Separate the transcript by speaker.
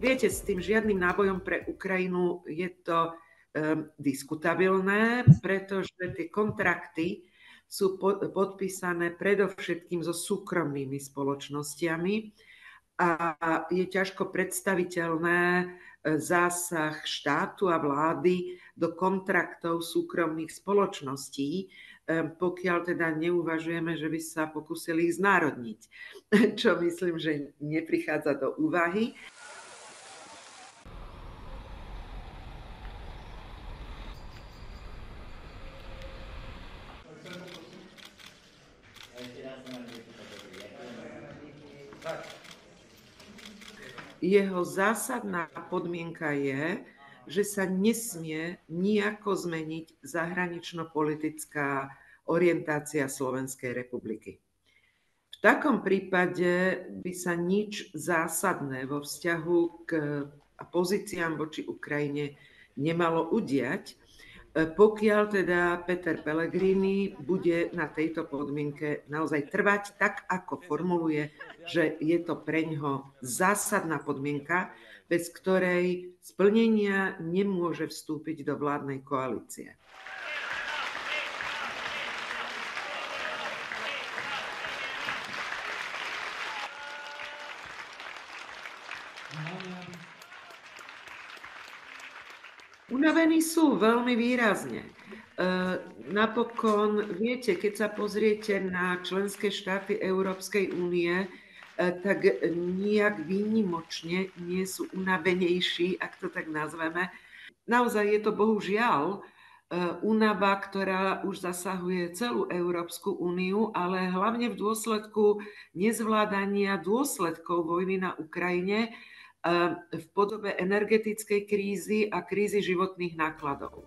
Speaker 1: Viete, s tým žiadnym nábojom pre Ukrajinu je to diskutabilné, pretože tie kontrakty sú podpísané predovšetkým so súkromnými spoločnosťami a je ťažko predstaviteľné zásah štátu a vlády do kontraktov súkromných spoločností, pokiaľ teda neuvažujeme, že by sa pokúsili ich znárodniť, čo myslím, že neprichádza do úvahy. Jeho zásadná podmienka je, že sa nesmie nijako zmeniť zahranično-politická orientácia Slovenskej republiky. V takom prípade by sa nič zásadné vo vzťahu k pozíciám voči Ukrajine nemalo udiať, pokiaľ teda Peter Pellegrini bude na tejto podmienke naozaj trvať tak, ako formuluje, že je to preňho zásadná podmienka, bez ktorej splnenia nemôže vstúpiť do vládnej koalície. Unavení sú veľmi výrazne. Napokon, viete, keď sa pozriete na členské štáty Európskej únie, tak nijak výnimočne nie sú unavenejší, ak to tak nazveme. Naozaj je to bohužiaľ únava, ktorá už zasahuje celú Európsku úniu, ale hlavne v dôsledku nezvládania dôsledkov vojny na Ukrajine, v podobe energetickej krízy a krízy životných nákladov.